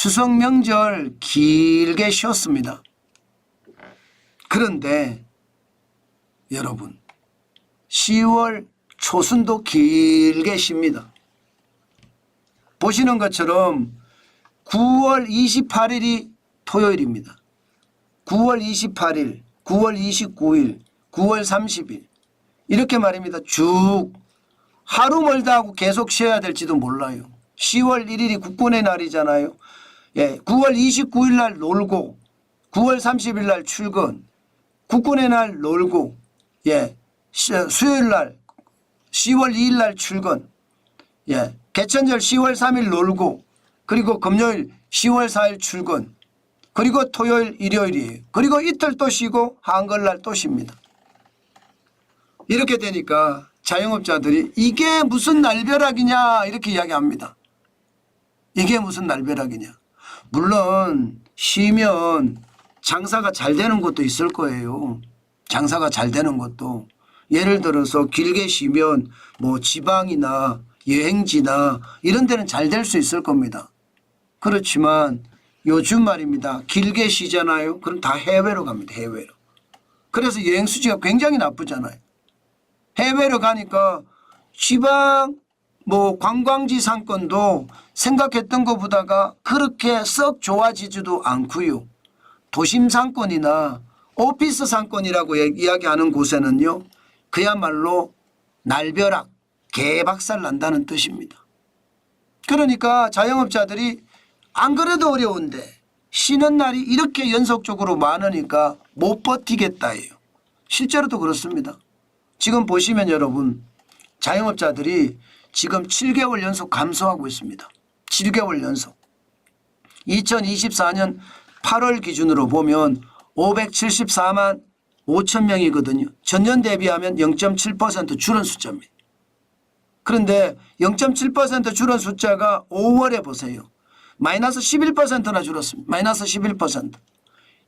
추석 명절 길게 쉬었습니다. 그런데 여러분 10월 초순도 길게 쉽니다. 보시는 것처럼 9월 28일이 토요일입니다. 9월 28일, 9월 29일, 9월 30일 이렇게 말입니다. 쭉 하루 멀다 하고 계속 쉬어야 될지도 몰라요. 10월 1일이 국군의 날이잖아요. 예, 9월 29일 날 놀고 9월 30일 날 출근, 국군의 날 놀고, 예, 수요일 날 10월 2일 날 출근, 예, 개천절 10월 3일 놀고, 그리고 금요일 10월 4일 출근, 그리고 토요일 일요일이에요. 그리고 이틀 또 쉬고 한글날 또 쉽니다. 이렇게 되니까 자영업자들이 이게 무슨 날벼락이냐 이렇게 이야기합니다. 이게 무슨 날벼락이냐. 물론 쉬면 장사가 잘 되는 것도 있을 거예요. 장사가 잘 되는 것도. 예를 들어서 길게 쉬면 뭐 지방이나 여행지나 이런 데는 잘 될 수 있을 겁니다. 그렇지만 요즘 말입니다. 길게 쉬잖아요. 그럼 다 해외로 갑니다. 해외로. 그래서 여행 수지가 굉장히 나쁘잖아요. 해외로 가니까 지방 뭐 관광지 상권도 생각했던 것보다가 그렇게 썩 좋아지지도 않고요. 도심 상권이나 오피스 상권이라고 이야기하는 곳에는요. 그야말로 날벼락, 개박살 난다는 뜻입니다. 그러니까 자영업자들이 안 그래도 어려운데 쉬는 날이 이렇게 연속적으로 많으니까 못 버티겠다예요. 실제로도 그렇습니다. 지금 보시면 여러분 자영업자들이 지금 7개월 연속 감소하고 있습니다. 7개월 연속. 2024년 8월 기준으로 보면 574만 5천 명이거든요. 전년 대비하면 0.7% 줄은 숫자입니다. 그런데 0.7% 줄은 숫자가 5월에 보세요. 마이너스 11%나 줄었습니다. 마이너스 11%.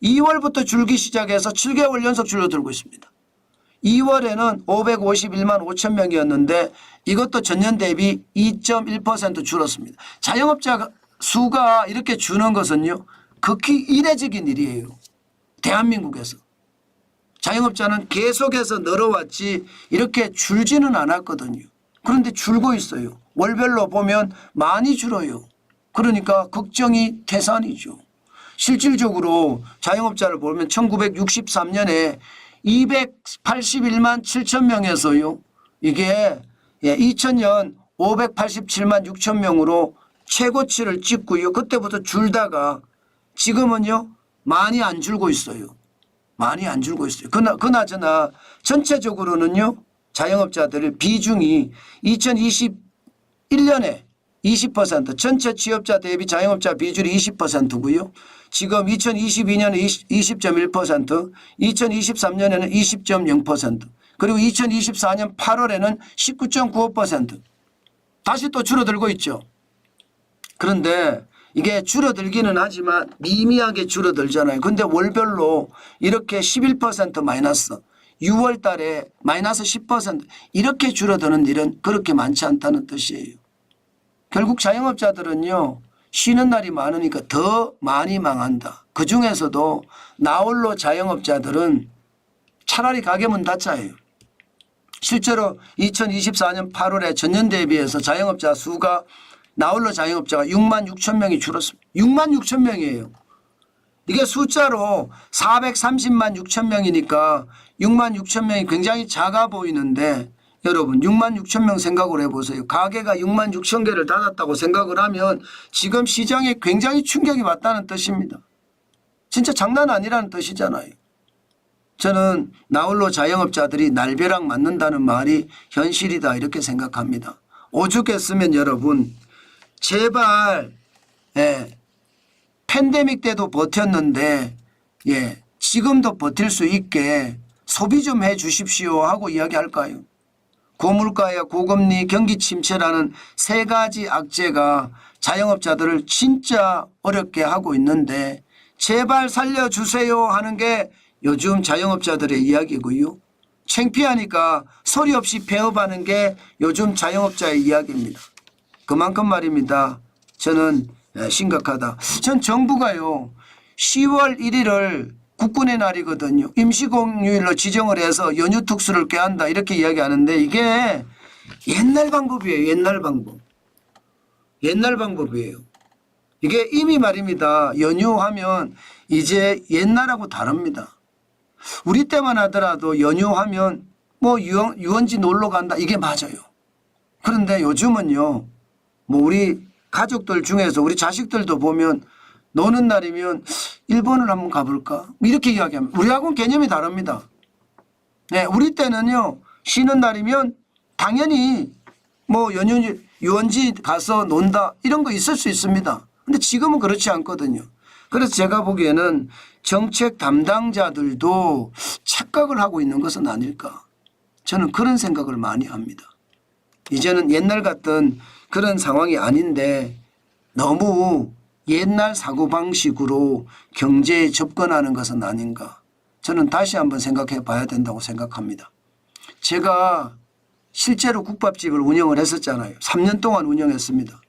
2월부터 줄기 시작해서 7개월 연속 줄어들고 있습니다. 2월에는 551만 5천 명이었는데 이것도 전년 대비 2.1% 줄었습니다. 자영업자 수가 이렇게 주는 것은요. 극히 이례적인 일이에요. 대한민국에서. 자영업자는 계속해서 늘어왔지 이렇게 줄지는 않았거든요. 그런데 줄고 있어요. 월별로 보면 많이 줄어요. 그러니까 걱정이 태산이죠. 실질적으로 자영업자를 보면 1963년에 281만 7천 명에서요. 이게 2000년 587만 6천 명으로 최고치를 찍고요. 그때부터 줄다가 지금은요. 많이 안 줄고 있어요. 많이 안 줄고 있어요. 그나저나 전체적으로는요. 자영업자들 비중이 2021년에 20% 전체 취업자 대비 자영업자 비율이 20%고요. 지금 2022년에 20.1%, 2023년에는 20.0%, 그리고 2024년 8월에는 19.95%. 다시 또 줄어들고 있죠. 그런데 이게 줄어들기는 하지만 미미하게 줄어들잖아요. 그런데 월별로 이렇게 11% 마이너스, 6월 달에 마이너스 10% 이렇게 줄어드는 일은 그렇게 많지 않다는 뜻이에요. 결국 자영업자들은요. 쉬는 날이 많으니까 더 많이 망한다. 그중에서도 나홀로 자영업자들은 차라리 가게 문 닫자예요. 실제로 2024년 8월에 전년 대비해서 자영업자 수가 나홀로 자영업자가 6만 6천 명이 줄었습니다. 6만 6천 명이에요. 이게 숫자로 430만 6천 명이니까 6만 6천 명이 굉장히 작아 보이는데 여러분 6만 6천 명 생각을 해보세요. 가게가 6만 6천 개를 닫았다고 생각을 하면 지금 시장에 굉장히 충격이 왔다는 뜻입니다. 진짜 장난 아니라는 뜻이잖아요. 저는 나홀로 자영업자들이 날벼락 맞는다는 말이 현실이다 이렇게 생각합니다. 오죽했으면 여러분 제발 팬데믹 때도 버텼는데 지금도 버틸 수 있게 소비 좀 해 주십시오 하고 이야기할까요? 고물가와 고금리 경기 침체라는 세 가지 악재가 자영업자들을 진짜 어렵게 하고 있는데 제발 살려주세요 하는 게 요즘 자영업자들의 이야기고요. 창피하니까 소리 없이 폐업하는 게 요즘 자영업자의 이야기입니다. 그만큼 말입니다. 저는 심각하다. 전 정부가요 10월 1일을 국군의 날이거든요. 임시공휴일로 지정을 해서 연휴 특수를 꾀한다 이렇게 이야기하는데 이게 옛날 방법이에요. 옛날 방법. 옛날 방법이에요. 이게 이미 말입니다. 연휴하면 이제 옛날하고 다릅니다. 우리 때만 하더라도 연휴하면 뭐 유원지 놀러 간다 이게 맞아요. 그런데 요즘은요 뭐 우리 가족들 중에서 우리 자식들도 보면 노는 날이면 일본을 한번 가볼까 이렇게 이야기합니다. 우리하고는 개념이 다릅니다. 네, 우리 때는요 쉬는 날이면 당연히 뭐 연휴 유원지 가서 논다 이런 거 있을 수 있습니다. 근데 지금은 그렇지 않거든요. 그래서 제가 보기에는 정책 담당자들도 착각을 하고 있는 것은 아닐까. 저는 그런 생각을 많이 합니다. 이제는 옛날 같던 그런 상황이 아닌데 너무 옛날 사고방식으로 경제에 접근하는 것은 아닌가. 저는 다시 한번 생각해 봐야 된다고 생각합니다. 제가 실제로 국밥집을 운영을 했었잖아요. 3년 동안 운영했습니다.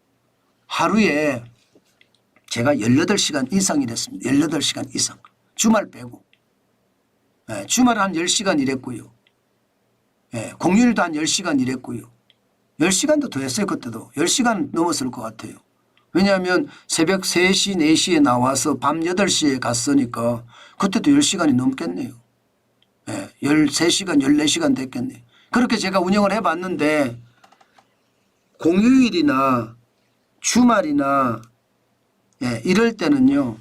하루에 제가 18시간 이상 일했습니다. 18시간 이상. 주말 빼고. 주말에 한 10시간 일했고요. 공휴일도 한 10시간 일했고요. 10시간도 더 했어요. 그때도. 10시간 넘었을 것 같아요. 왜냐하면 새벽 3시, 4시에 나와서 밤 8시에 갔으니까 그때도 10시간이 넘겠네요. 13시간, 14시간 됐겠네요. 그렇게 제가 운영을 해봤는데 공휴일이나 주말이나 이럴 때는요.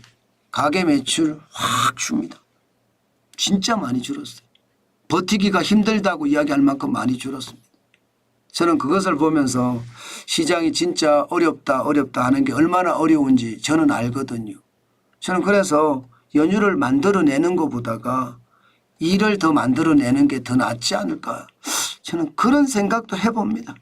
가게 매출 확 줍니다. 진짜 많이 줄었어요. 버티기가 힘들다고 이야기할 만큼 많이 줄었습니다. 저는 그것을 보면서 시장이 진짜 어렵다 하는 게 얼마나 어려운지 저는 알거든요. 저는 그래서 연휴를 만들어내는 것보다가 일을 더 만들어내는 게 더 낫지 않을까. 저는 그런 생각도 해봅니다.